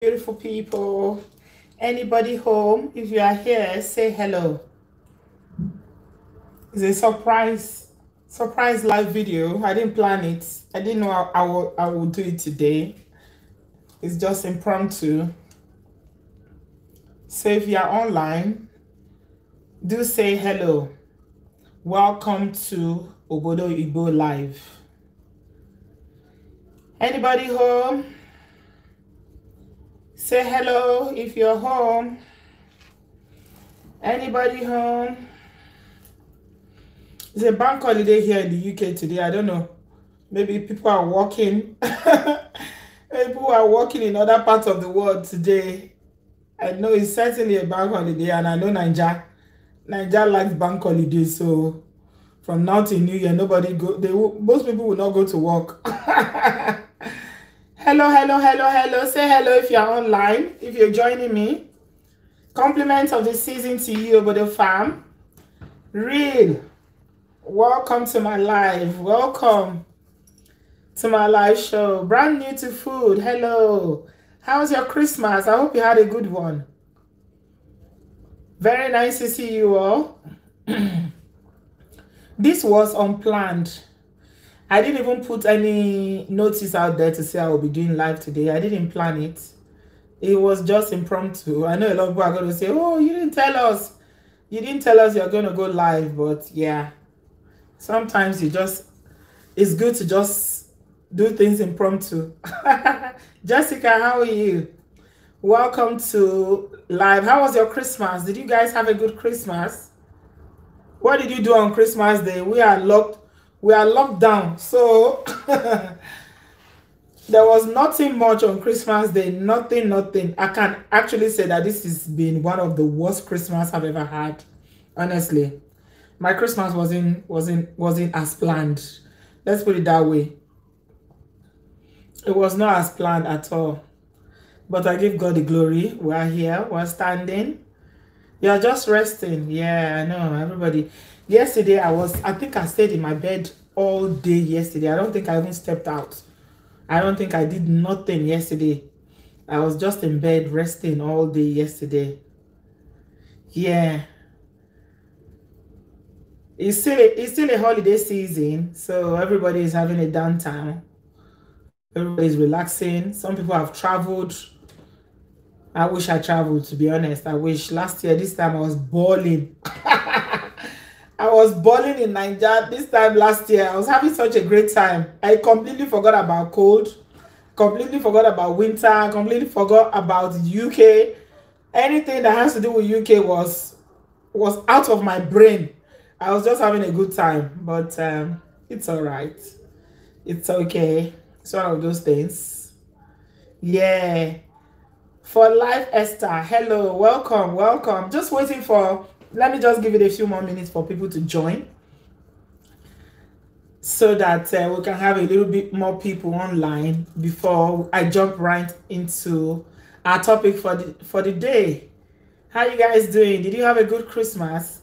Beautiful people. Anybody home? If you are here, say hello. It's a surprise live video. I didn't plan it. I didn't know I would do it today. It's just impromptu. So if you are online, do say hello. Welcome to Obodo Igbo Live. Anybody home? Say hello if you're home. Anybody home? It's a bank holiday here in the UK today. I don't know. Maybe people are working. People are working in other parts of the world today. I know it's certainly a bank holiday, and I know Nigeria likes bank holidays. So from now till New Year, most people will not go to work. Hello. Say hello if you're online, if you're joining me. Compliments of the season to you, Obodo fam. Real. Welcome to my live. Welcome to my live show. Brand new to food. Hello. How's your Christmas? I hope you had a good one. Very nice to see you all. This was unplanned. I didn't even put any notice out there to say I will be doing live today. I didn't plan it. It was just impromptu. I know a lot of people are going to say, oh, you didn't tell us. You didn't tell us you're going to go live. But yeah, sometimes it's good to just do things impromptu. Jessica, how are you? Welcome to live. How was your Christmas? Did you guys have a good Christmas? What did you do on Christmas Day? We are locked down, so there was nothing much on Christmas Day. Nothing. I can actually say that this has been one of the worst Christmas I've ever had. Honestly, my Christmas wasn't as planned. Let's put it that way. It was not as planned at all. But I give God the glory. We're here. We're standing. You're just resting. Yeah, I know. Everybody. Yesterday, I think I stayed in my bed all day yesterday. I don't think I even stepped out. I don't think I did nothing yesterday. I was just in bed resting all day yesterday. Yeah. It's still a holiday season, so everybody is having a downtime. Everybody's relaxing. Some people have traveled. I wish I traveled, to be honest. I wish last year, this time I was balling. I was balling in Nigeria this time last year. I was having such a great time. I completely forgot about cold, completely forgot about winter, completely forgot about UK. Anything that has to do with UK was out of my brain. I was just having a good time, but it's all right. It's okay. It's one of those things. Yeah. For live, Esther, hello, welcome. Just waiting for, let me just give it a few more minutes for people to join so that we can have a little bit more people online before I jump right into our topic for the day. How you guys doing? Did you have a good Christmas?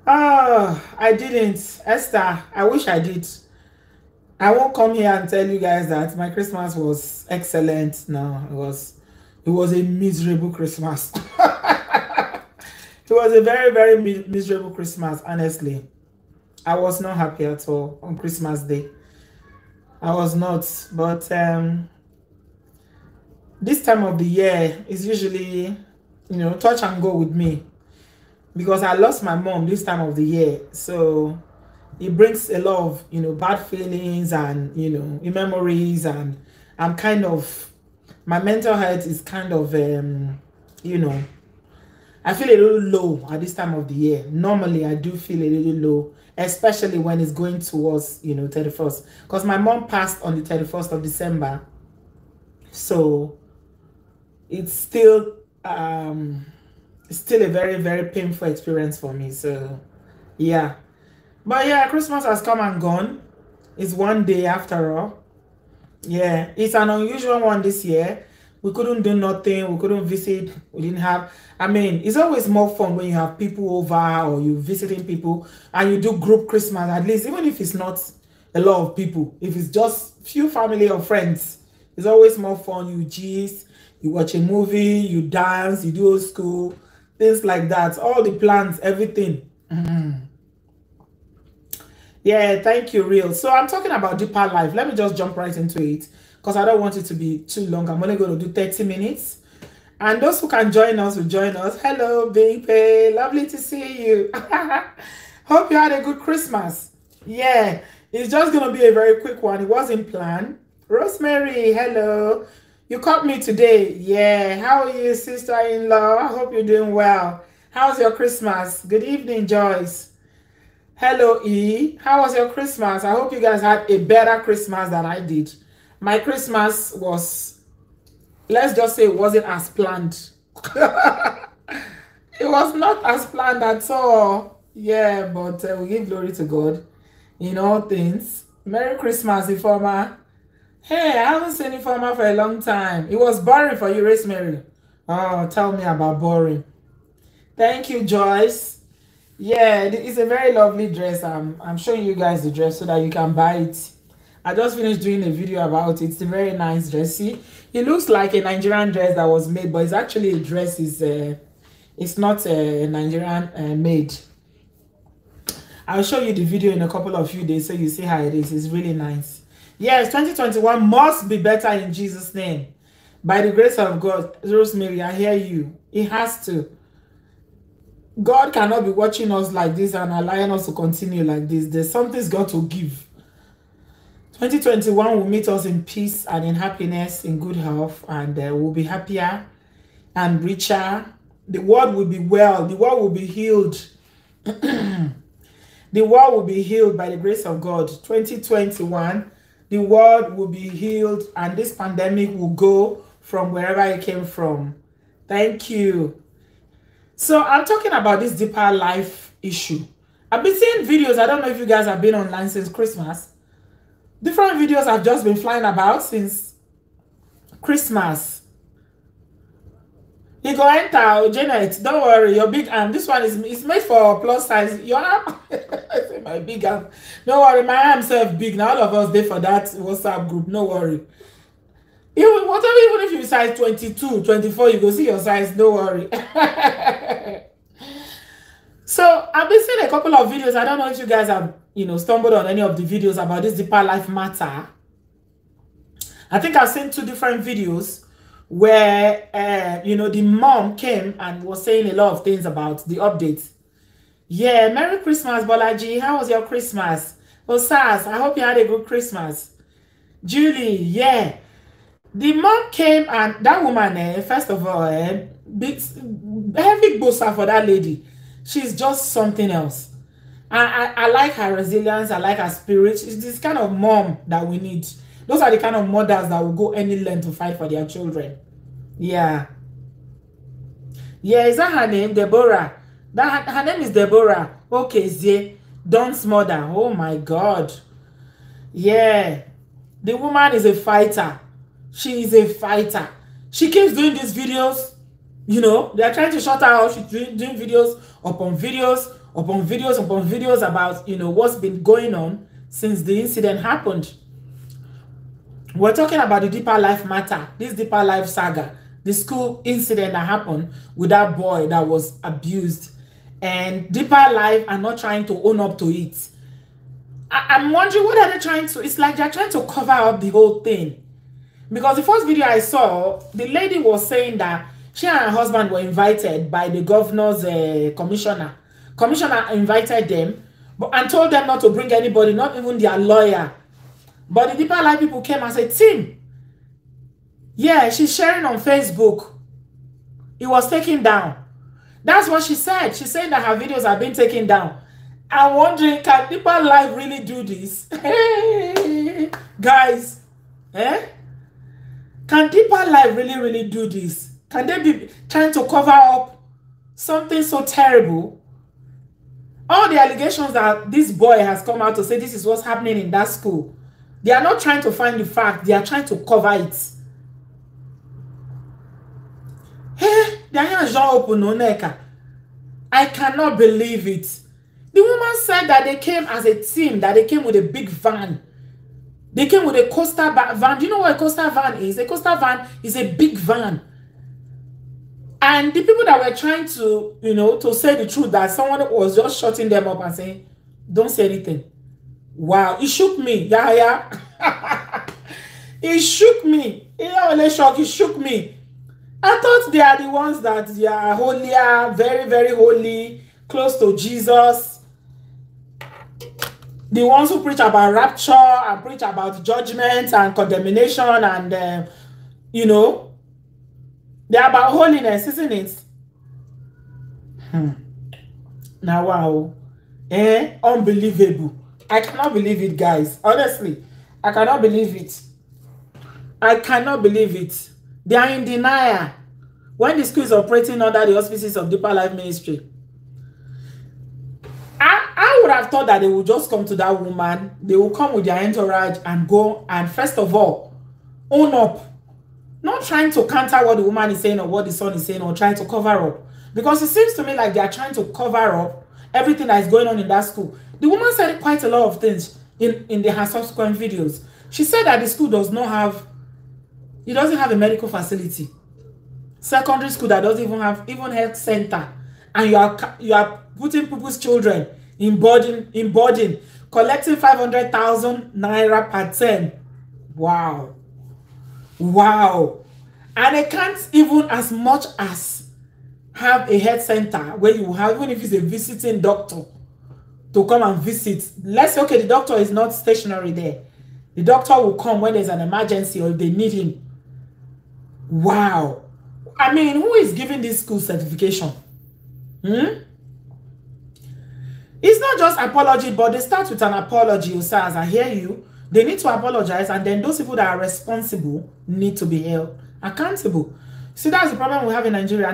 Oh, I didn't. Esther, I wish I did. I won't come here and tell you guys that my Christmas was excellent. No, it was a miserable Christmas. It was a very, very miserable Christmas, honestly. I was not happy at all on Christmas Day. I was not. But this time of the year is usually, touch and go with me. Because I lost my mom this time of the year. So it brings a lot of, bad feelings and, memories. And I'm kind of, my mental health is kind of, I feel a little low at this time of the year. Normally, I do feel a little low, especially when it's going towards, 31st. Because my mom passed on the 31st of December. So it's still a very, very painful experience for me. So, yeah. But yeah, Christmas has come and gone. It's one day after all. Yeah, it's an unusual one this year. We couldn't do nothing. We couldn't visit. We didn't have. I mean, it's always more fun when you have people over or you visiting people and you do group Christmas, at least, even if it's not a lot of people. If it's just few family or friends, it's always more fun. You gist, you watch a movie, you dance, you do old school, things like that. All the plans, everything. Yeah, thank you, Real. So I'm talking about deeper life. Let me just jump right into it because I don't want it to be too long. I'm only going to do 30 minutes. And those who can join us will join us. Hello, Big Pay. Lovely to see you. Hope you had a good Christmas. Yeah, it's just going to be a very quick one. It wasn't planned. Rosemary, hello. You caught me today. Yeah, how are you, sister-in-law? I hope you're doing well. How's your Christmas? Good evening, Joyce. Hello, E. How was your Christmas? I hope you guys had a better Christmas than I did. My Christmas was, let's just say, it wasn't as planned. It was not as planned at all. Yeah, but we give glory to God in all things. Merry Christmas, Informer. Hey, I haven't seen Informer for a long time. It was boring for you, Rosemary. Oh, tell me about boring. Thank you, Joyce. Yeah, it's a very lovely dress. I'm showing you guys the dress so that you can buy it. I just finished doing a video about it. It's a very nice dress. See, it looks like a Nigerian dress that was made, but it's actually a dress. It's not a Nigerian made. I'll show you the video in a couple of few days so you see how it is. It's really nice. Yes, 2021 must be better in Jesus' name. By the grace of God, Rosemary, I hear you. It has to. God cannot be watching us like this and allowing us to continue like this. There's something's got to give. 2021 will meet us in peace and in happiness, in good health, and we'll be happier and richer. The world will be well. The world will be healed. The world will be healed by the grace of God. 2021, the world will be healed and this pandemic will go from wherever it came from. Thank you. So I'm talking about this deeper life issue. I've been seeing videos. I don't know if you guys have been online since Christmas. Different videos have just been flying about since Christmas. You go enter, Janet, don't worry, your big arm. This one is made for plus size. Your arm, I say my big arm. Don't worry, my arm self big. Now all of us there for that WhatsApp group. No worry. Even if you size 22, 24, you go see your size. No worry. So I've been seeing a couple of videos. I don't know if you guys have, stumbled on any of the videos about this deeper life matter. I think I've seen two different videos where, the mom came and was saying a lot of things about the updates. Yeah, Merry Christmas, Bolaji. How was your Christmas? Oh, Saz, I hope you had a good Christmas. Julie, yeah. The mom came and that woman, first of all, big bossa for that lady. She's just something else. I like her resilience. I like her spirit. It's this kind of mom that we need. Those are the kind of mothers that will go any length to fight for their children. Yeah. Yeah, is that her name? Deborah. Her name is Deborah. Okay, Zee. Don's mother. Oh my God. Yeah. The woman is a fighter. She is a fighter. She keeps doing these videos. They are trying to shut her out. She's doing videos upon videos upon videos upon videos about, what's been going on since the incident happened. We're talking about the deeper life matter, this deeper life saga, the school incident that happened with that boy that was abused. And deeper life are not trying to own up to it. I'm wondering, what are they trying to? It's like they're trying to cover up the whole thing. Because the first video I saw, the lady was saying that she and her husband were invited by the governor's commissioner. Commissioner invited them and told them not to bring anybody, not even their lawyer. But the deeper life people came and said, Tim, yeah, she's sharing on Facebook. It was taken down. That's what she said. She said that her videos have been taken down. I'm wondering, can deeper life really do this? Guys, can deeper life really do this? Can they be trying to cover up something so terrible? All the allegations that this boy has come out to say this is what's happening in that school, they are not trying to find the fact. They are trying to cover it. Hey, their hands are open, Oneka. I cannot believe it. The woman said that they came as a team, that they came with a big van. They came with a coaster van. Do you know what a coaster van is? A coaster van is a big van And the people that were trying to, to say the truth, that someone was just shutting them up and saying, don't say anything. Wow, it shook me. Yeah. It shook me. It shook me. I thought they are the ones that they are holier, very, very holy, close to Jesus. The ones who preach about rapture and preach about judgment and condemnation and, they're about holiness, isn't it? Now, wow. Unbelievable. I cannot believe it, guys. Honestly, I cannot believe it. I cannot believe it. They are in denial when the school is operating under the auspices of Deeper Life Ministry. I would have thought that they would just come to that woman, they will come with their entourage and go and first of all, own up. Not trying to counter what the woman is saying or what the son is saying or trying to cover up. Because it seems to me like they are trying to cover up everything that is going on in that school. The woman said quite a lot of things in her subsequent videos. She said that the school doesn't have a medical facility. Secondary school that doesn't even have health center. And you are putting people's children in boarding, collecting 500,000 naira per term. Wow. Wow. And they can't even as much as have a health center where you have, even if it's a visiting doctor, to come and visit. Let's say, okay, the doctor is not stationary there. The doctor will come when there's an emergency or if they need him. Wow. I mean, who is giving this school certification? It's not just apology, but they start with an apology, Osas. I hear you. They need to apologize, and then those people that are responsible need to be held accountable. See, that's the problem we have in Nigeria.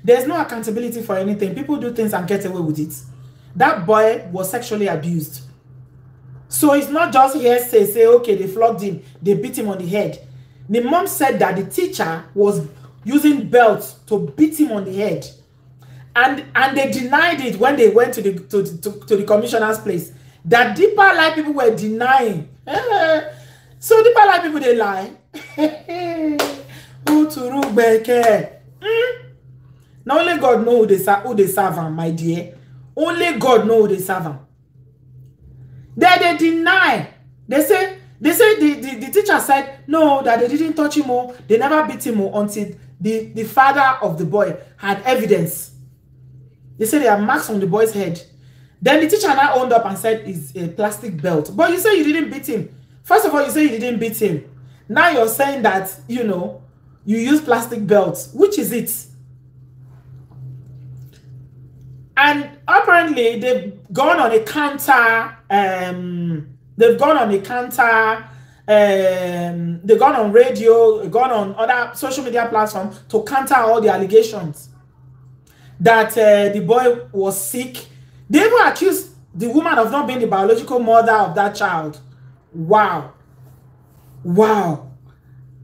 There's no accountability for anything. People do things and get away with it. That boy was sexually abused. So it's not just hearsay, say, okay, they flogged him, they beat him on the head. The mom said that the teacher was using belts to beat him on the head. And they denied it when they went to the commissioner's place. That Deeper Life people were denying. So Deeper Life people, they lie. Now only God know who they serve, my dear. Only God know who they serve. They deny. They say the teacher said no, that they didn't touch him or they never beat him or until the father of the boy had evidence. They say there are marks on the boy's head. Then the teacher now owned up and said it's a plastic belt. But you say you didn't beat him. First of all, you say you didn't beat him. Now you're saying that, you use plastic belts. Which is it? And apparently they've gone on a counter. They've gone on radio, gone on other social media platforms to counter all the allegations that the boy was sick. They even accused the woman of not being the biological mother of that child. Wow. Wow.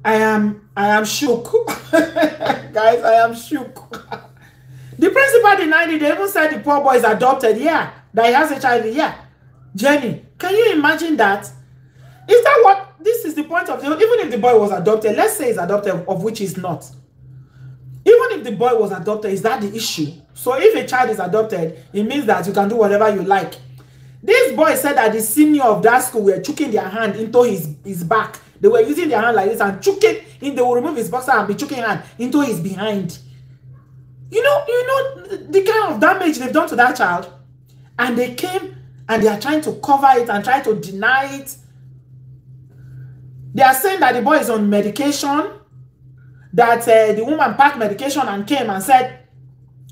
I am shook. Guys, I am shook. The principal denied it. They even said the poor boy is adopted. Yeah. That he has HIV. Yeah. Jenny, can you imagine that? Is that what? This is the point of the... Even if the boy was adopted, let's say he's adopted, of which he's not. Even if the boy was adopted, is that the issue? So if a child is adopted, it means that you can do whatever you like. This boy said that the senior of that school were choking their hand into his back. They were using their hand like this and choking. They will remove his boxer and be choking hand into his behind. You know the kind of damage they've done to that child. And they came and they are trying to cover it and try to deny it. They are saying that the boy is on medication. That the woman packed medication and came and said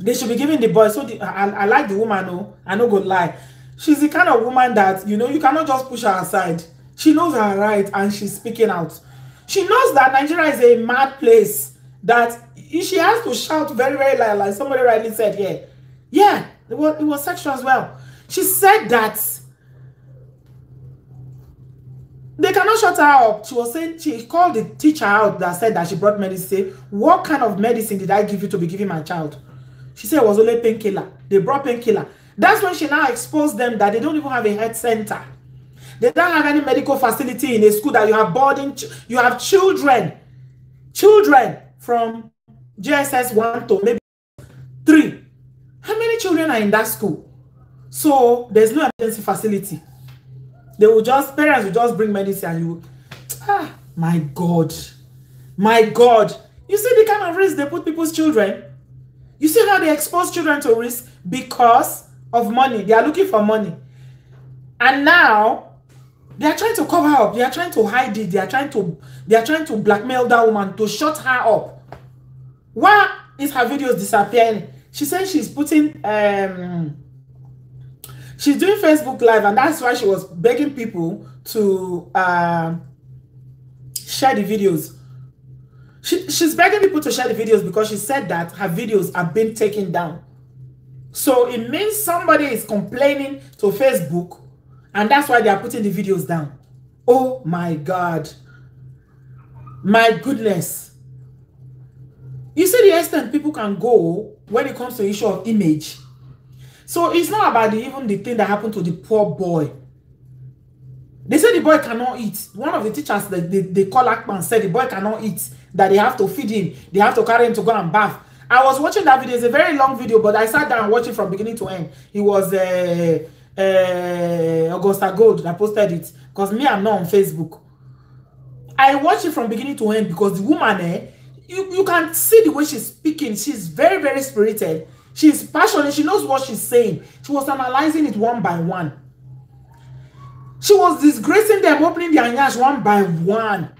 they should be giving the boy. So I like the woman, no, I no go lie. She's the kind of woman that, you cannot just push her aside. She knows her right and she's speaking out. She knows that Nigeria is a mad place, that she has to shout very, very loud, like somebody rightly said here. Yeah, it was sexual as well. She said that they cannot shut her up. She was saying, she called the teacher out that said that she brought medicine. What kind of medicine did I give you to be giving my child? She said it was only painkiller. They brought painkiller. That's when she now exposed them that they don't even have a health center. They don't have any medical facility in a school that you have boarding. You have children from JSS 1 to maybe 3. How many children are in that school? So there's no emergency facility. They will just, parents will just bring medicine and you, my God. My God. You see the kind of risk they put people's children? You see how they expose children to risk because of money. They are looking for money. And now they are trying to cover up. They are trying to hide it. They are trying to blackmail that woman to shut her up. Why is her videos disappearing? She said she's putting she's doing Facebook Live, and that's why she was begging people to share the videos. She's begging people to share the videos because she said that her videos are being taken down. So it means somebody is complaining to Facebook, and that's why they are putting the videos down. Oh my God. My goodness. You see the extent people can go when it comes to the issue of image. So it's not about even the thing that happened to the poor boy. They say the boy cannot eat. One of the teachers, they call Akman, said the boy cannot eat, that they have to feed him. They have to carry him to go and bath. I was watching that video. It's a very long video, but I sat down and watched it from beginning to end. It was Augusta Gold that posted it. Because me, I'm not on Facebook. I watched it from beginning to end because the woman, you can see the way she's speaking. She's very, very spirited. She's passionate. She knows what she's saying. She was analyzing it one by one. She was disgracing them, opening their nyash one by one.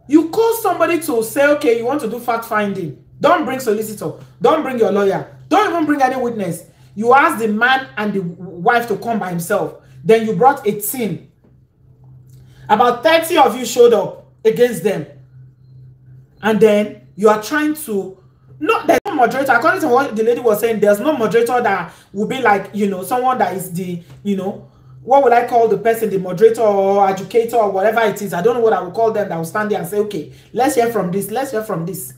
You call somebody to say, okay, you want to do fact finding. Don't bring solicitor. Don't bring your lawyer. Don't even bring any witness. You ask the man and the wife to come by himself. Then you brought a team. About 30 of you showed up against them. And then you are trying to... No, there's no moderator. According to what the lady was saying, there's no moderator that will be like, you know, someone that is the, you know, what would I call the person, the moderator or educator or whatever it is. I don't know what I would call them, that will stand there and say, okay, let's hear from this, let's hear from this.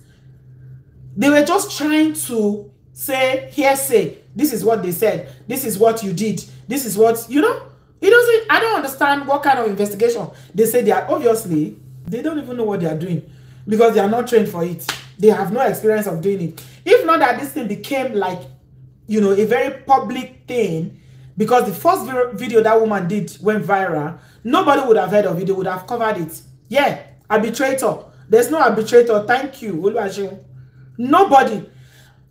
They were just trying to say, hearsay, this is what they said, this is what you did, this is what, you know, it doesn't, I don't understand what kind of investigation. They say they are, obviously, they don't even know what they are doing because they are not trained for it. They have no experience of doing it. If not that this thing became like, you know, a very public thing, because the first video that woman did went viral, nobody would have heard of it. They would have covered it. Yeah, arbitrator. There's no arbitrator. Thank you. Nobody.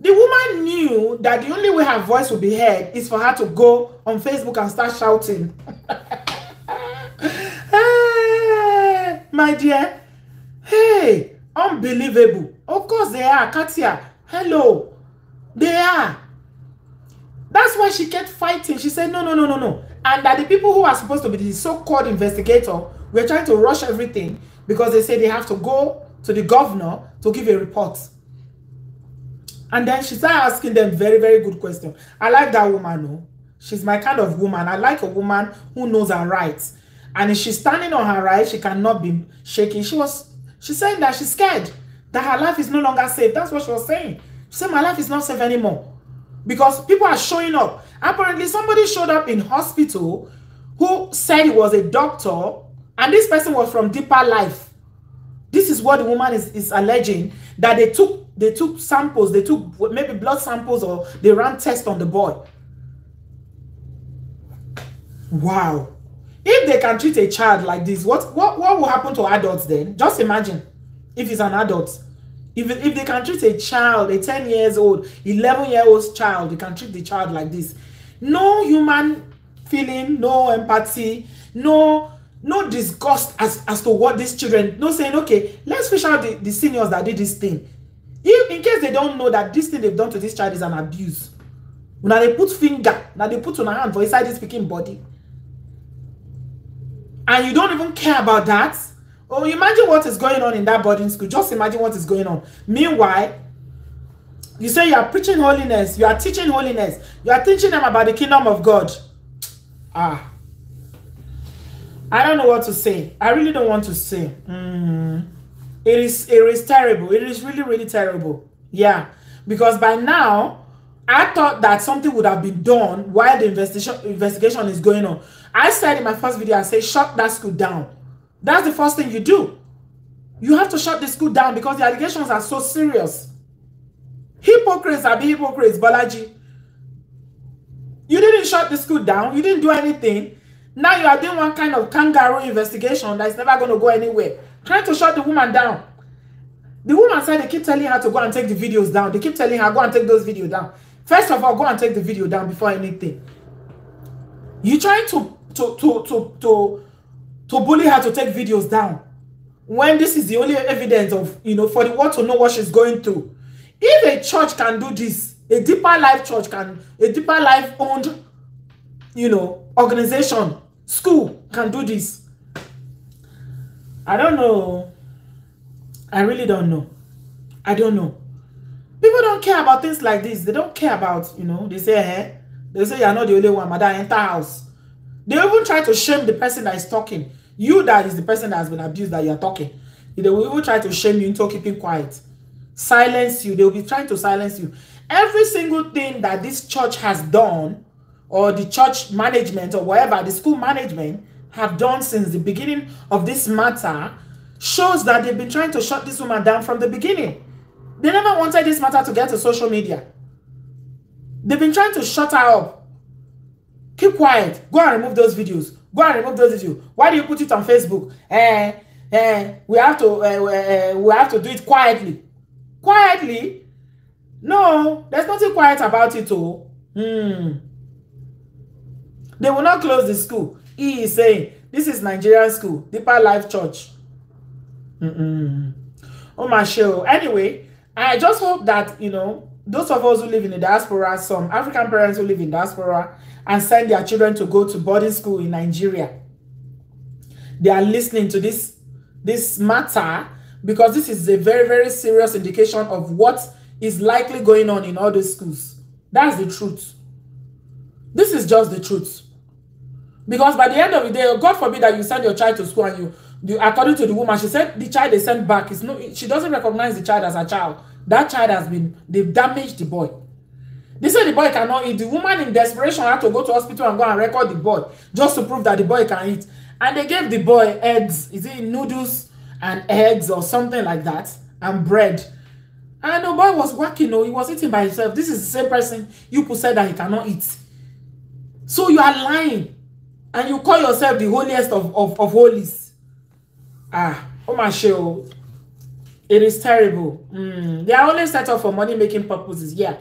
The woman knew that the only way her voice would be heard is for her to go on Facebook and start shouting. Hey, my dear. Hey, unbelievable. Of course they are. Katia, hello. They are. That's why she kept fighting. She said, no. And that the people who are supposed to be the so-called investigator were trying to rush everything because they say they have to go to the governor to give a report. And then she started asking them very, very good questions. I like that woman, no? She's my kind of woman. I like a woman who knows her rights. And if she's standing on her rights, she cannot be shaking. She's saying that she's scared, that her life is no longer safe. That's what she was saying. She said, my life is not safe anymore. Because people are showing up. Apparently, somebody showed up in hospital who said he was a doctor, and this person was from Deeper Life. This is what the woman is alleging, that they took samples, they took maybe blood samples, or they ran tests on the boy. Wow. If they can treat a child like this, what will happen to adults then? Just imagine if it's an adult. If they can treat a child, a 10 years old, 11-year-old child, they can treat the child like this. No human feeling, no empathy, no disgust as to what these children, no saying, okay, let's fish out the seniors that did this thing. In case they don't know that this thing they've done to this child is an abuse. Now they put finger, now they put on a hand for inside this speaking body. And you don't even care about that. Oh, imagine what is going on in that boarding school. Just imagine what is going on. Meanwhile, you say you are preaching holiness. You are teaching holiness. You are teaching them about the kingdom of God. I don't know what to say. I really don't want to say. It is terrible. It is really, really terrible. Yeah. Because by now, I thought that something would have been done while the investigation is going on. I said in my first video, I said, shut that school down. That's the first thing you do. You have to shut the school down because the allegations are so serious. Hypocrites are hypocrites, Bolaji. You didn't shut the school down. You didn't do anything. Now you are doing one kind of kangaroo investigation that is never going to go anywhere. Trying to shut the woman down. The woman said they keep telling her to go and take the videos down. They keep telling her, go and take those videos down. First of all, go and take the video down before anything. You trying to bully her to take videos down when this is the only evidence of, for the world to know what she's going through. If a church can do this, a Deeper Life church a Deeper Life owned, organization, school can do this. I don't know. I really don't know. I don't know. People don't care about things like this. They don't care about, they say, they say you're not the only one, madam, enter house. They even try to shame the person that is talking. You that is the person that has been abused that you're talking. They will even try to shame you into keeping quiet. Silence you. They will be trying to silence you. Every single thing that this church has done, or the church management, or whatever, the school management have done since the beginning of this matter, shows that they've been trying to shut this woman down from the beginning. They never wanted this matter to get to social media. They've been trying to shut her up. Keep quiet. Go and remove those videos. Go and remove those videos. Why do you put it on Facebook? We have to do it quietly. Quietly? No, there's nothing quiet about it. Oh. They will not close the school. He is saying, this is Nigerian school, Deeper Life Church. Oh my show. Anyway, I just hope that, those of us who live in the diaspora, some African parents who live in diaspora and send their children to go to boarding school in Nigeria, they are listening to this matter, because this is a very, very serious indication of what is likely going on in all those schools. That's the truth. This is just the truth. Because by the end of the day, God forbid that you send your child to school and according to the woman, she said the child they sent back is she doesn't recognize the child as a child. That child they've damaged the boy. They said the boy cannot eat. The woman in desperation had to go to hospital and go and record the boy just to prove that the boy can eat. And they gave the boy eggs. Is it noodles and eggs or something like that? And bread. And the boy was working. He was eating by himself. This is the same person you said that he cannot eat. So you are lying. And you call yourself the holiest of holies. Oh my show. It is terrible. They are only set up for money-making purposes. Yeah.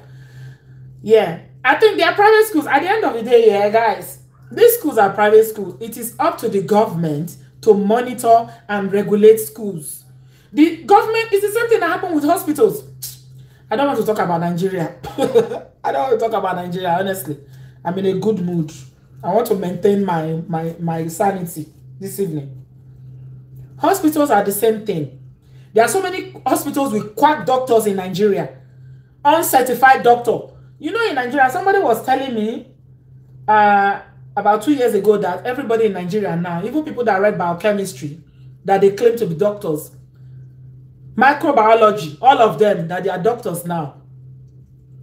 I think they are private schools. At the end of the day, guys, these schools are private schools. It is up to the government to monitor and regulate schools. The government is the same thing that happened with hospitals. I don't want to talk about Nigeria. I don't want to talk about Nigeria, honestly. I'm in a good mood. I want to maintain my sanity this evening. Hospitals are the same thing. There are so many hospitals with quack doctors in Nigeria. Uncertified doctor. In Nigeria, somebody was telling me about 2 years ago that everybody in Nigeria now, even people that read biochemistry, that they claim to be doctors, microbiology, all of them, that they are doctors now,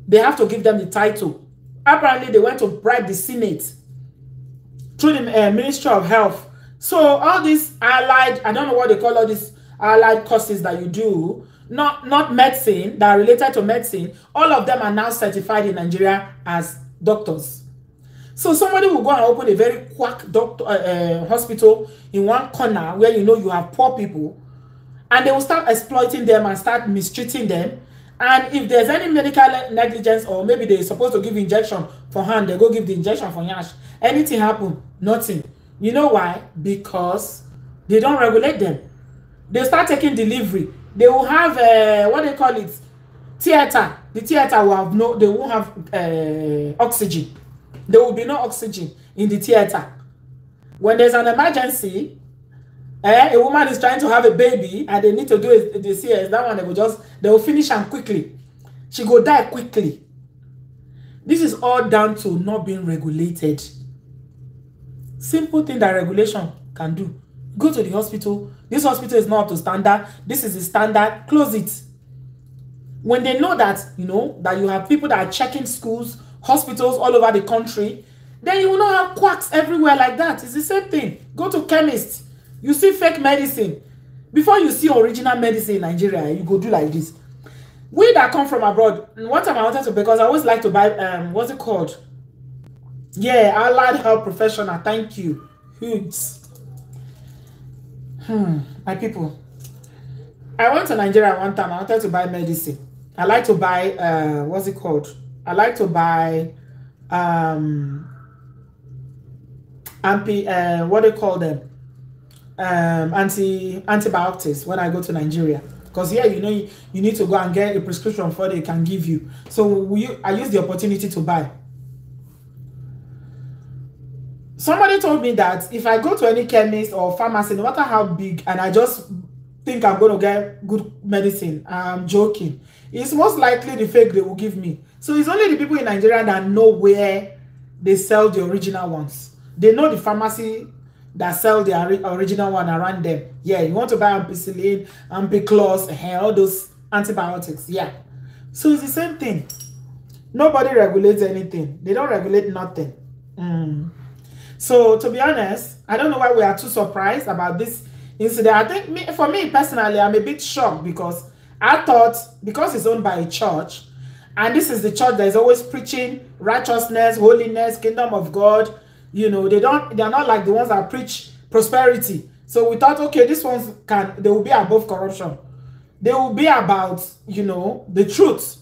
they have to give them the title. Apparently, they went to bribe the Senate through the Ministry of Health. So all these allied, I don't know what they call all these allied courses that you do, not medicine, that are related to medicine, all of them are now certified in Nigeria as doctors. So somebody will go and open a very quack hospital in one corner where you have poor people, and they will start exploiting them and start mistreating them. And if there's any medical negligence, or maybe they're supposed to give injection for hand, they go give the injection for yash. Anything happen? Nothing. You know why? Because they don't regulate them. They start taking delivery. They will have what they call it, theater. The theater will have they won't have oxygen. There will be no oxygen in the theater. When there's an emergency, a woman is trying to have a baby and they need to do the CS. That one they will finish them quickly. She will die quickly. This is all down to not being regulated. Simple thing that regulation can do. Go to the hospital. This hospital is not up to standard. This is the standard. Close it. When they know that, that you have people that are checking schools, hospitals all over the country, then you will not have quacks everywhere like that. It's the same thing. Go to chemists. You see fake medicine. Before you see original medicine in Nigeria, you go do like this. We that come from abroad, one time I wanted to, because I always like to buy what's it called? Yeah, allied health professional. Thank you. Hoods. My people. I went to Nigeria one time. I wanted to buy medicine. I like to buy what's it called? I like to buy what do you call them? Antibiotics when I go to Nigeria. Because here, you know, you need to go and get a prescription for they can give you. So I use the opportunity to buy. Somebody told me that if I go to any chemist or pharmacy, no matter how big, and I just think I'm going to get good medicine, I'm joking. It's most likely the fake they will give me. So it's only the people in Nigeria that know where they sell the original ones. They know the pharmacy that sell the original one around them. Yeah, you want to buy ampicillin, ampiclos, all those antibiotics. Yeah. So it's the same thing. Nobody regulates anything. They don't regulate nothing. So to be honest, I don't know why we are too surprised about this incident. I think for me personally, I'm a bit shocked because I thought because it's owned by a church, and this is the church that is always preaching righteousness, holiness, kingdom of God. You know, they're not like the ones that preach prosperity. So we thought, okay, these ones they will be above corruption. They will be about, you know, the truth.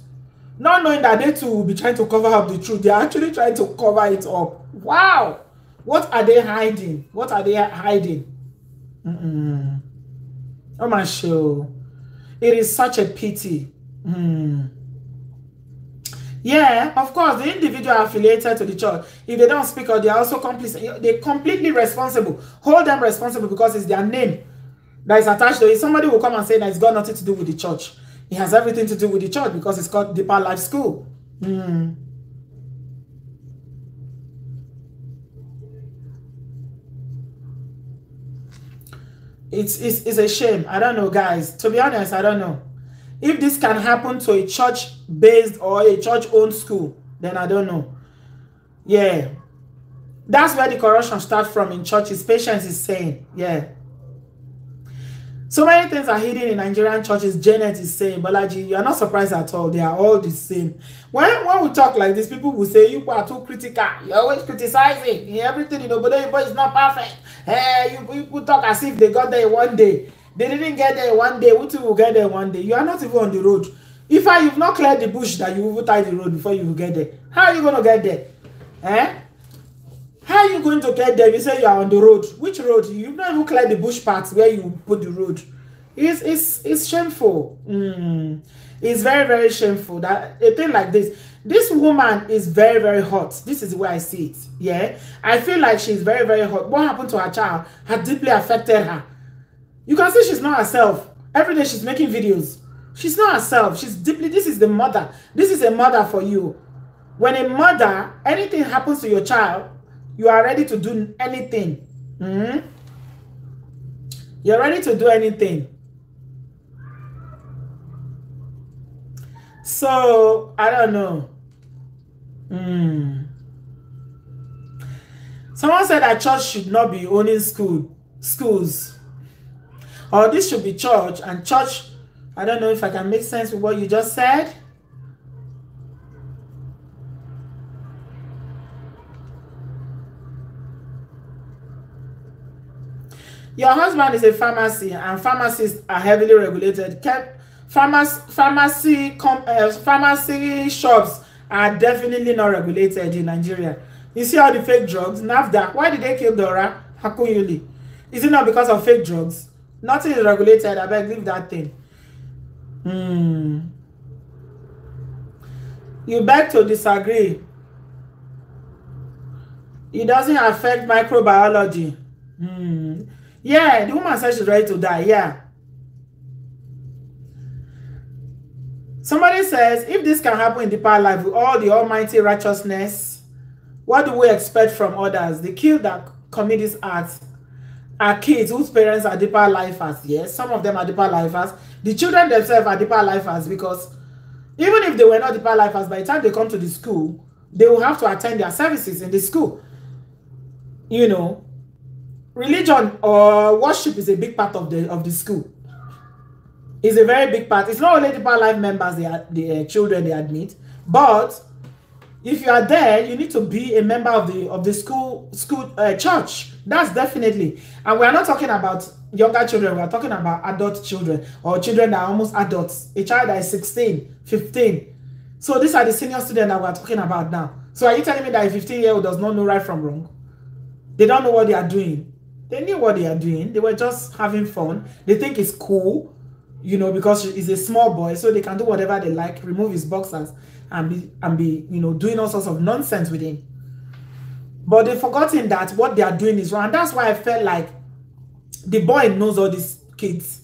Not knowing that they too will be trying to cover up the truth. They're actually trying to cover it up. Wow. What are they hiding? What are they hiding? Oh my show. It is such a pity. Yeah, of course, the individual affiliated to the church, if they don't speak out, they are also complicit. They're completely responsible. Hold them responsible because it's their name that is attached to it. Somebody will come and say that it's got nothing to do with the church. It has everything to do with the church because it's called Deeper Life School. It's a shame. I don't know, guys. To be honest, I don't know. If this can happen to a church-based or a church-owned school, then I don't know. Yeah. That's where the corruption starts from in churches. Patience is saying. Yeah. So many things are hidden in Nigerian churches. Janet is saying, Balaji, you are not surprised at all. They are all the same. When we talk like this, people will say, you are too critical. You're always criticizing. Everything in Obodo is not perfect. Hey, you talk as if they got there one day. They didn't get there one day. We too will get there one day. You are not even on the road. If you've not cleared the bush that you will tie the road before you will get there. How are you going to get there? Eh? How are you going to get there? You say you are on the road. Which road? You've not even cleared the bush parts where you put the road. It's shameful. It's very, very shameful that a thing like this. This woman is very, very hot. This is the way I see it. Yeah. I feel like she's very, very hot. What happened to her child had deeply affected her. You can see she's not herself. Every day she's making videos. She's not herself. She's deeply, this is the mother. This is a mother for you. When a mother, anything happens to your child, you are ready to do anything. You're ready to do anything. So, I don't know. Someone said that church should not be owning schools. Or this should be church, and church, I don't know if I can make sense with what you just said. Your husband is a pharmacy, and pharmacies are heavily regulated. Pharmacy shops are definitely not regulated in Nigeria. You see all the fake drugs? NAFDAC. Why did they kill Dora Hakuyuli? Is it not because of fake drugs? Nothing is regulated. I beg, leave that thing. You beg to disagree. It doesn't affect microbiology. Yeah, the woman said she's ready to die. Yeah. Somebody says, if this can happen in deeper life with all the almighty righteousness, what do we expect from others? The kids that commit these acts are kids whose parents are deeper lifers. Yes, some of them are deeper lifers. The children themselves are deeper lifers because even if they were not deeper lifers, by the time they come to the school, they will have to attend their services in the school. You know, religion or worship is a big part of the school. is a very big part. It's not only Deeper Life members, the children they admit, but if you are there, you need to be a member of the school church. That's definitely. And we are not talking about younger children. We are talking about adult children, or children that are almost adults. A child that is 16, 15. So these are the senior students that we are talking about now. So are you telling me that a 15-year-old does not know right from wrong? They don't know what they are doing. They knew what they are doing. They were just having fun. They think it's cool, you know, because he's a small boy, so they can do whatever they like, remove his boxers and be, you know, doing all sorts of nonsense with him. But they've forgotten that what they are doing is wrong. And that's why I felt like the boy knows all these kids.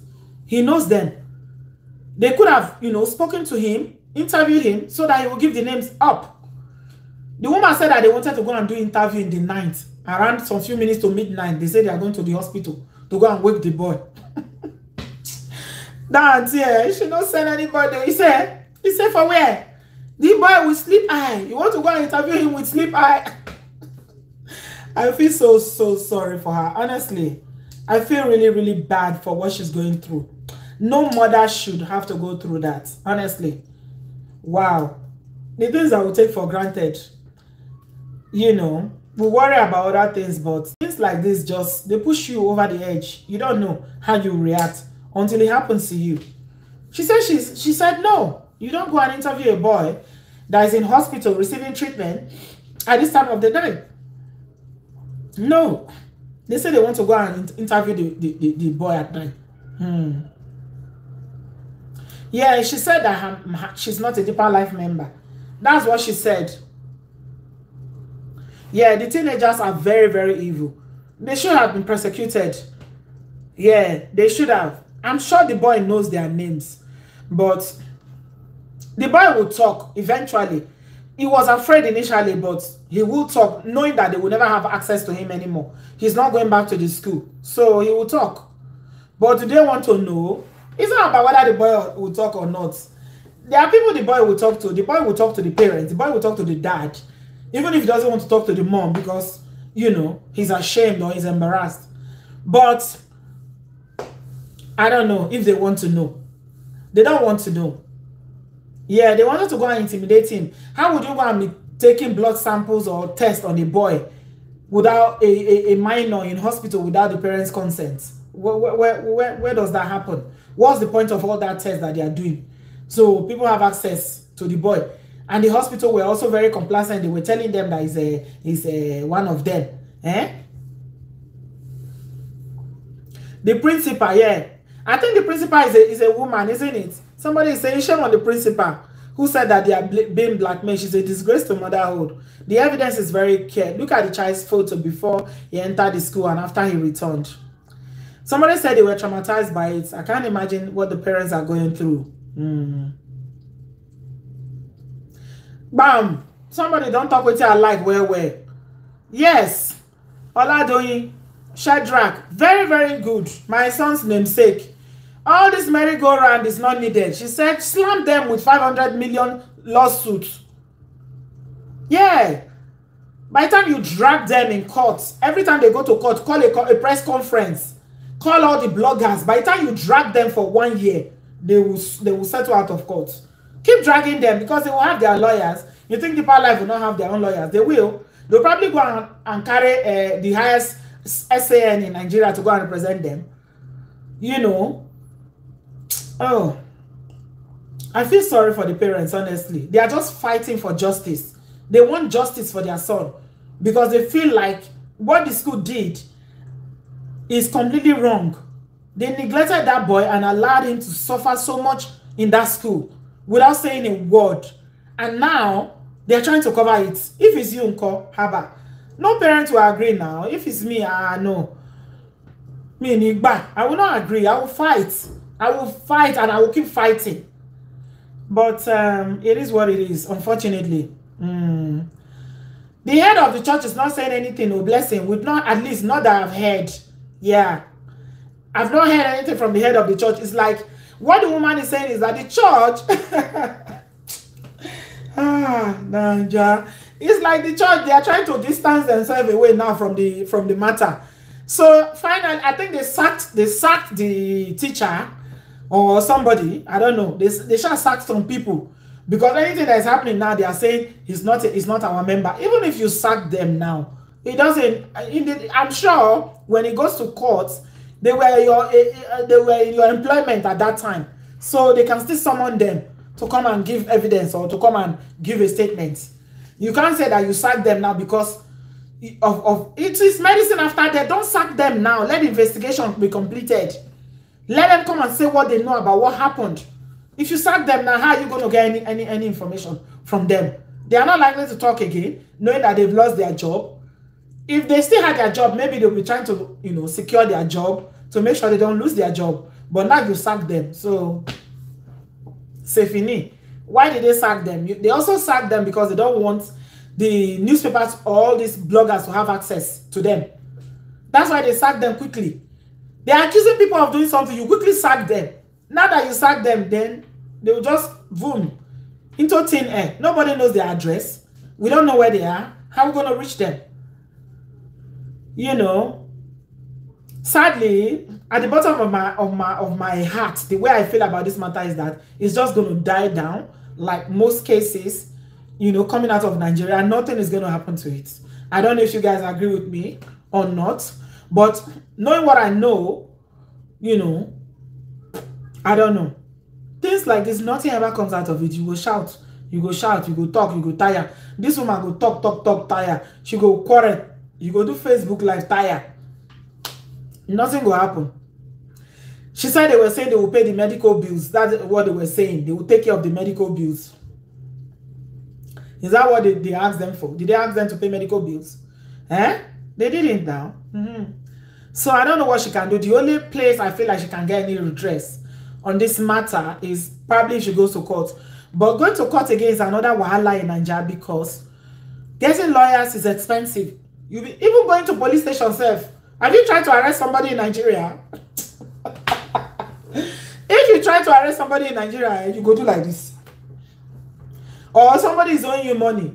He knows them. They could have, you know, spoken to him, interviewed him, so that he will give the names up. The woman said that they wanted to go and do interview in the night, around some few minutes to midnight. They said they are going to the hospital to go and wake the boy. That, yeah, he should not send anybody. He said for where? The boy with sleep eye. You want to go and interview him with sleep eye? I feel so sorry for her. Honestly, I feel really bad for what she's going through. No mother should have to go through that. Honestly. Wow. The things that we take for granted. You know, we worry about other things, but things like this just, they push you over the edge. You don't know how you react until it happens to you. She said no. You don't go and interview a boy that is in hospital receiving treatment at this time of the night. No. They say they want to go and interview the boy at night. Yeah, she said that she's not a Deeper Life member. That's what she said. Yeah, the teenagers are very evil. They should have been persecuted. Yeah, they should have. I'm sure the boy knows their names. But the boy will talk eventually. He was afraid initially, but he will talk, knowing that they will never have access to him anymore. He's not going back to the school. So he will talk. But do they want to know? It's not about whether the boy will talk or not. There are people the boy will talk to. The boy will talk to the parents. The boy will talk to the dad. Even if he doesn't want to talk to the mom because, you know, he's ashamed or he's embarrassed. But I don't know if they want to know. They don't want to know. Yeah, they wanted to go and intimidate him. How would you go and be taking blood samples or tests on a boy without a minor in hospital without the parents' consent? Where does that happen? What's the point of all that test that they are doing? So people have access to the boy. And the hospital were also very complacent. They were telling them that he's one of them. The principal, yeah. I think the principal is a woman, isn't it? Somebody is saying shame on the principal who said that they are being blackmailed. She's a disgrace to motherhood. The evidence is very clear. Look at the child's photo before he entered the school and after he returned. Somebody said they were traumatized by it. I can't imagine what the parents are going through. Bam! Somebody don't talk with you I like where. Yes. Oladoyin, Shadrach, very good. My son's namesake. All this merry-go-round is not needed. She said, slam them with 500 million lawsuits. Yeah. By the time you drag them in court, every time they go to court, call a press conference. Call all the bloggers. By the time you drag them for 1 year, they will settle out of court. Keep dragging them because they will have their lawyers. You think Deeper Life will not have their own lawyers? They will. They'll probably go and carry the highest SAN in Nigeria to go and represent them. You know. Oh. I feel sorry for the parents, honestly. They are just fighting for justice. They want justice for their son because they feel like what the school did is completely wrong. They neglected that boy and allowed him to suffer so much in that school without saying a word. And now they're trying to cover it. If it's you, Nko, Haba. No parent will agree now. If it's me, no. Me, Nigba. I will not agree. I will fight. I will fight and I will keep fighting. But it is what it is, unfortunately. The head of the church is not saying anything, no blessing. We've not, at least not that I've heard. Yeah. I've not heard anything from the head of the church. It's like, what the woman is saying is that the church... Nanja. It's like the church, they are trying to distance themselves away now from the matter. So finally, I think they sacked the teacher or somebody, I don't know. They shall sack some people because anything that is happening now, they are saying it's not our member. Even if you sack them now, it doesn't. I'm sure when it goes to court, they were in your employment at that time, so they can still summon them to come and give evidence or to come and give a statement. You can't say that you sack them now because of it is medicine after death. Don't sack them now. Let the investigation be completed. Let them come and say what they know about what happened. If you sack them now, how are you going to get any information from them? They are not likely to talk again, knowing that they've lost their job. If they still had their job, maybe they'll be trying to, secure their job to make sure they don't lose their job. But now you sack them. So, c'est fini. Why did they sack them? They also sack them because they don't want the newspapers, all these bloggers to have access to them. That's why they sack them quickly. They're accusing people of doing something. You quickly sack them. Now that you sack them, then they will just boom into thin air. Nobody knows their address. We don't know where they are. How are we going to reach them? Sadly, at the bottom of my heart, the way I feel about this matter is that it's just going to die down. Like most cases, coming out of Nigeria, nothing is going to happen to it. I don't know if you guys agree with me or not, but knowing what I know, I don't know. Things like this, nothing ever comes out of it. You go shout, you go talk, you go tire. This woman go talk, tire. She go quarrel. You go do Facebook Live, tire. Nothing will happen. She said they were saying they will pay the medical bills. That's what they were saying. They will take care of the medical bills. Is that what they asked them for? Did they ask them to pay medical bills? They didn't now. So I don't know what she can do. The only place I feel like she can get any redress on this matter is probably if she goes to court. But going to court again is another wahala in Nigeria because getting lawyers is expensive. Even going to police station self. Have you tried to arrest somebody in Nigeria? If you try to arrest somebody in Nigeria, you go do like this. Or somebody is owing you money.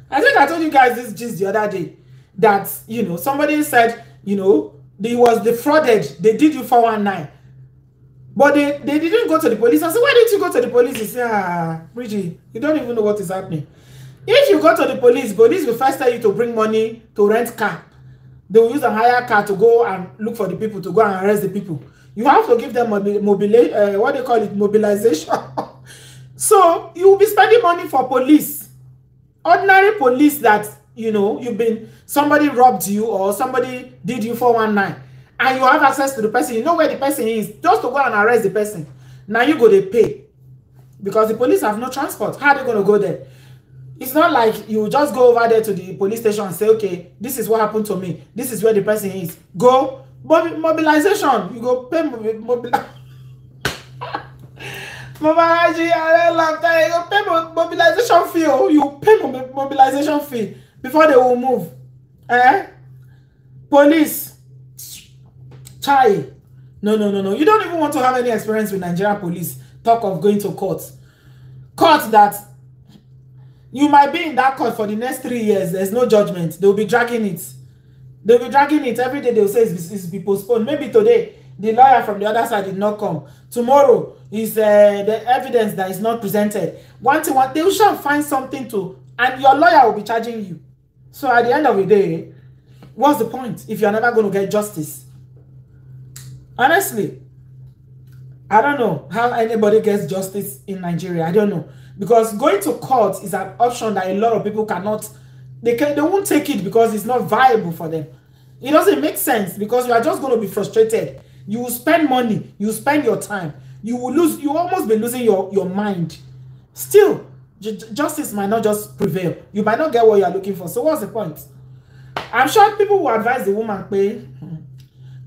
I think I told you guys this just the other day. That, somebody said, they was defrauded. They did you 419. But they didn't go to the police. I said, why didn't you go to the police? He said, Bridgie, you don't even know what is happening. If you go to the police will first tell you to bring money to rent car. They will use a hire car to go and look for the people, to go and arrest the people. You have to give them mobilization. So you will be spending money for police. Ordinary police that, somebody robbed you or somebody did you 419. And you have access to the person. You know where the person is. Just to go and arrest the person. Now you go to pay. Because the police have no transport. How are they going to go there? It's not like you just go over there to the police station and say, okay, this is what happened to me. This is where the person is. Go. Mobilization. You go pay mobilization. Mobilization fee. You pay mobilization fee before they will move. Police. Chai. No. You don't even want to have any experience with Nigerian police. Talk of going to court. Court that you might be in that court for the next 3 years. There's no judgment. They'll be dragging it. They'll be dragging it. Every day they'll say it's be postponed. Maybe today, the lawyer from the other side did not come. Tomorrow is the evidence that is not presented. They will shall find something to, and your lawyer will be charging you. So at the end of the day, what's the point if you're never going to get justice? Honestly, I don't know how anybody gets justice in Nigeria. I don't know. Because going to court is an option that a lot of people cannot, they won't take it because it's not viable for them. It doesn't make sense because you are just going to be frustrated. You will spend money, you will spend your time, you will almost be losing your mind. Still, justice might not just prevail. You might not get what you are looking for. So what's the point? I'm sure people will advise the woman, pay,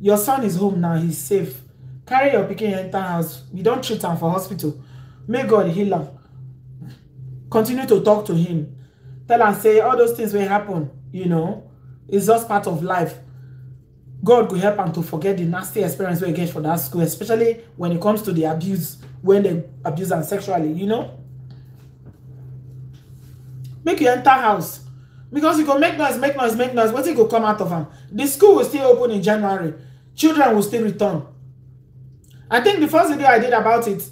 your son is home now, he's safe. Carry your pikin enter house. You don't treat him for hospital. May God heal him. Continue to talk to him. Tell and say all those things will happen. It's just part of life. God will help him to forget the nasty experience we get for that school, especially when it comes to the abuse, when they abuse them sexually, Make you enter house. Because you go make noise. What it go come out of them? The school will still open in January. Children will still return. I think the first video I did about it,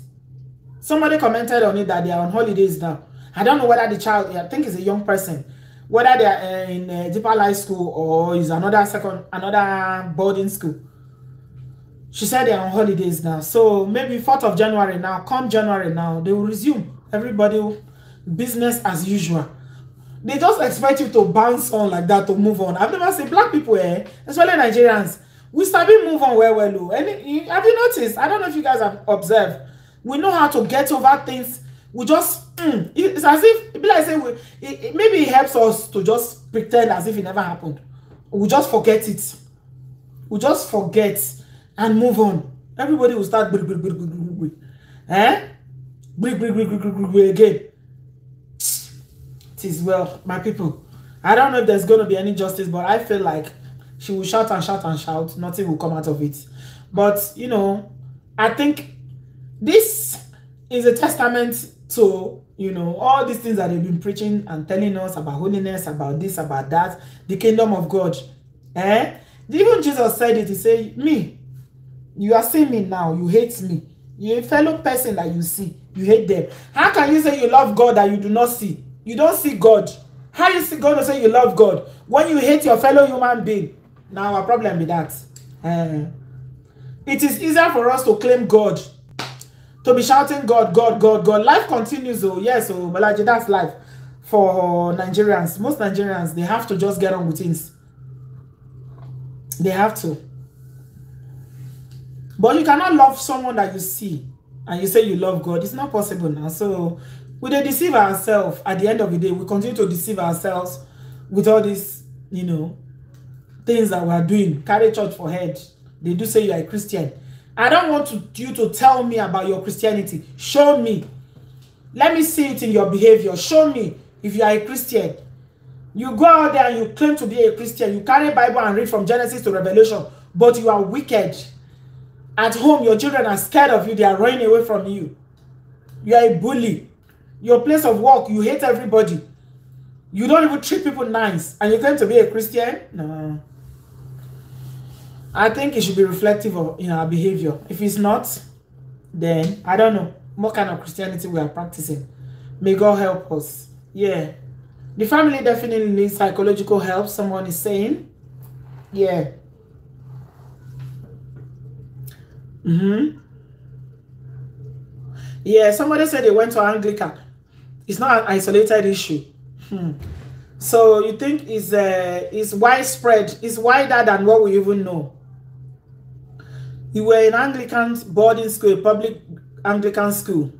somebody commented on it that they are on holidays now. I don't know whether the child, I think it's a young person, whether they are in deeper life school or is another boarding school. She said they are on holidays now. So maybe 4th of January now, come January now, they will resume. Everybody will, business as usual. They just expect you to bounce on like that, to move on. I've never seen black people, especially Nigerians, we start to move on well. And have you noticed? I don't know if you guys have observed. We know how to get over things. We just, it's as if, it be like say, maybe it helps us to just pretend as if it never happened. We just forget it. We just forget and move on. Everybody will start again. It is well, my people. I don't know if there's going to be any justice, but I feel like she will shout and shout and shout. Nothing will come out of it. But, you know, I think this is a testament to, you know, all these things that they've been preaching and telling us about holiness, about this, about that, the kingdom of God. Even Jesus said it. He said, me, you are seeing me now. You hate me. You're a fellow person that you see. You hate them. How can you say you love God that you do not see? You don't see God. How you see God to say you love God when you hate your fellow human being? Now our problem with that. It is easier for us to claim God, to be shouting God, God, God, God. Life continues, oh yes, oh Balaji, that's life for Nigerians. Most Nigerians, they have to just get on with things. They have to. But you cannot love someone that you see and you say you love God. It's not possible now. So we dey deceive ourselves. At the end of the day, we continue to deceive ourselves with all these, you know, things that we are doing. Carry church for head. They do say you are a Christian. I don't want you to tell me about your Christianity. Show me. Let me see it in your behavior. Show me if you are a Christian. You go out there and you claim to be a Christian. You carry Bible and read from Genesis to Revelation, but you are wicked. At home, your children are scared of you. They are running away from you. You are a bully. Your place of work, you hate everybody. You don't even treat people nice. And you claim to be a Christian? No. I think it should be reflective of our behavior. If it's not, then I don't know what kind of Christianity we are practicing. May God help us. Yeah. The family definitely needs psychological help, someone is saying. Yeah. Yeah, somebody said they went to Anglican. It's not an isolated issue. So you think it's widespread, it's wider than what we even know. You were in Anglican boarding school, public Anglican school.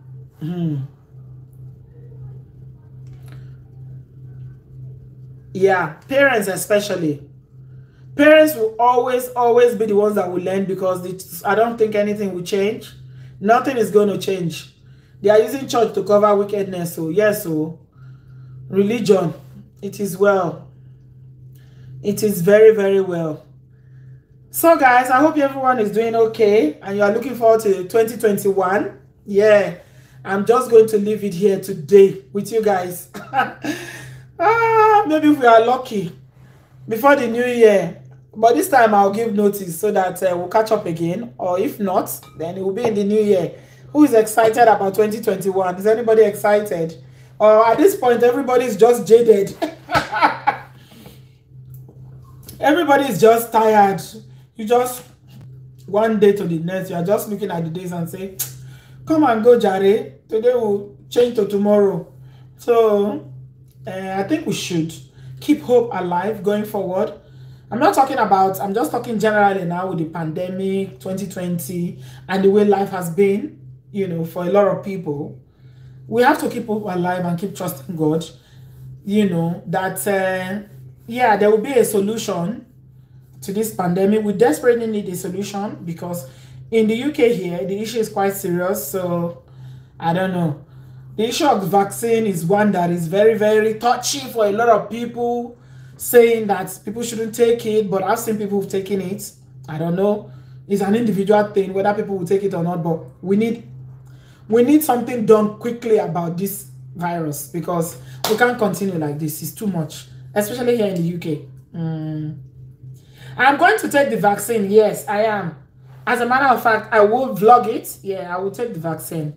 Yeah, parents especially. Parents will always be the ones that will learn, because I don't think anything will change. Nothing is going to change. They are using church to cover wickedness. So yes, so religion, it is well. It is very, very well. So guys, I hope everyone is doing okay and you are looking forward to 2021. Yeah, I'm just going to leave it here today with you guys. Maybe if we are lucky before the new year, but this time I'll give notice so that we'll catch up again, or if not, then it will be in the new year. Who is excited about 2021? Is anybody excited? Or at this point, everybody is just jaded. Everybody is just tired. You just, one day to the next, you are just looking at the days and say, come and go, Jare. Today will change to tomorrow. So, I think we should keep hope alive going forward. I'm not talking about, I'm just talking generally now with the pandemic, 2020, and the way life has been, you know, for a lot of people. We have to keep hope alive and keep trusting God, you know, that, yeah, there will be a solution to this pandemic. We desperately need a solution, because in the UK here, the issue is quite serious. So, I don't know. The issue of the vaccine is one that is very, very touchy for a lot of people, saying that people shouldn't take it, but I've seen people who've taken it. I don't know. It's an individual thing, whether people will take it or not, but we need something done quickly about this virus, because we can't continue like this. It's too much, especially here in the UK. I'm going to take the vaccine. Yes, I am. As a matter of fact, I will vlog it. Yeah, I will take the vaccine.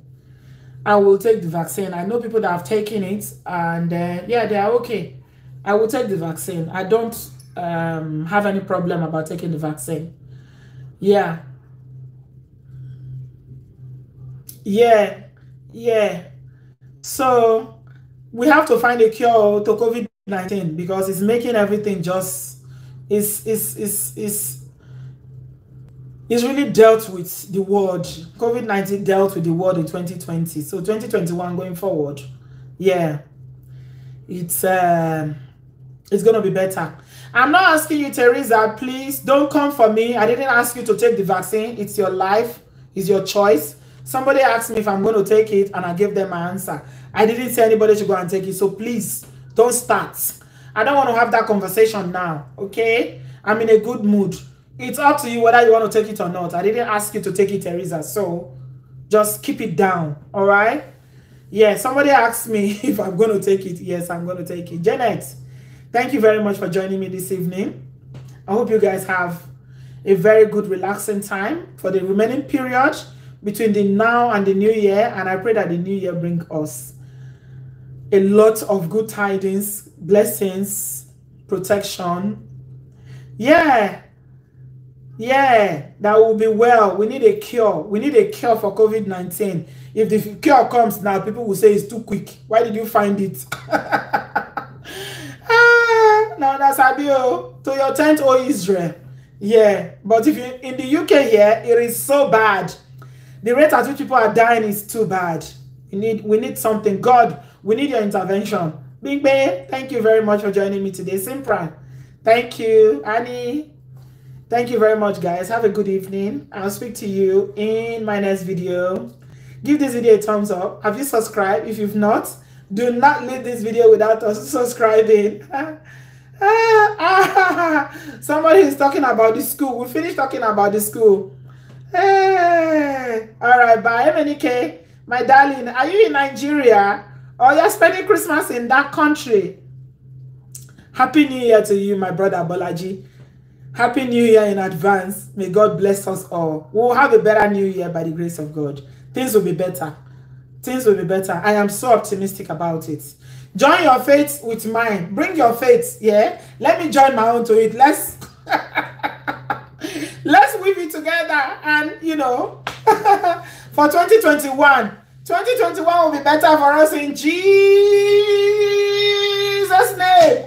I will take the vaccine. I know people that have taken it, and yeah, they are okay. I will take the vaccine. I don't have any problem about taking the vaccine. Yeah, yeah, yeah. So we have to find a cure to COVID-19 because it's making everything just is really dealt with the world. COVID-19 dealt with the world in 2020. So 2021 going forward, yeah, it's gonna be better. I'm not asking you, Teresa, please don't come for me. I didn't ask you to take the vaccine. It's your life, it's your choice. Somebody asked me if I'm going to take it, and I gave them my answer. I didn't say anybody should go and take it. So please don't start. I don't want to have that conversation now. Okay, I'm in a good mood. It's up to you whether you want to take it or not. I didn't ask you to take it, Teresa. So just keep it down. All right. Yeah, somebody asked me if I'm going to take it. Yes, I'm going to take it. Janet, thank you very much for joining me this evening. I hope you guys have a very good, relaxing time for the remaining period between the now and the new year. And I pray that the new year bring us a lot of good tidings, blessings, protection. Yeah, yeah, that will be well. We need a cure. We need a cure for COVID-19. If the cure comes now, people will say it's too quick. Why did you find it? No, that's Abio. To your tent, O Israel. Yeah, but if you in the UK here, it is so bad. The rate at which people are dying is too bad. We need something. God, we need your intervention. Big Bay, thank you very much for joining me today. Simpran, thank you. Annie, thank you very much, guys. Have a good evening. I'll speak to you in my next video. Give this video a thumbs up. Have you subscribed? If you've not, do not leave this video without us subscribing. Somebody is talking about the school. We finished talking about the school. Hey, all right, bye. MNK, my darling, are you in Nigeria or you're spending Christmas in that country? Happy New Year to you, my brother Bolaji. Happy New Year in advance. May God bless us all. We'll have a better New Year by the grace of God. Things will be better. Things will be better. I am so optimistic about it. Join your faith with mine. Bring your faith, yeah? Let me join my own to it. Let's weave it together, and you know, for 2021 will be better for us in Jesus' name.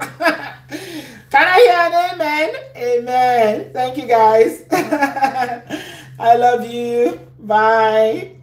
Can I hear an amen? Amen. Thank you, guys. I love you. Bye.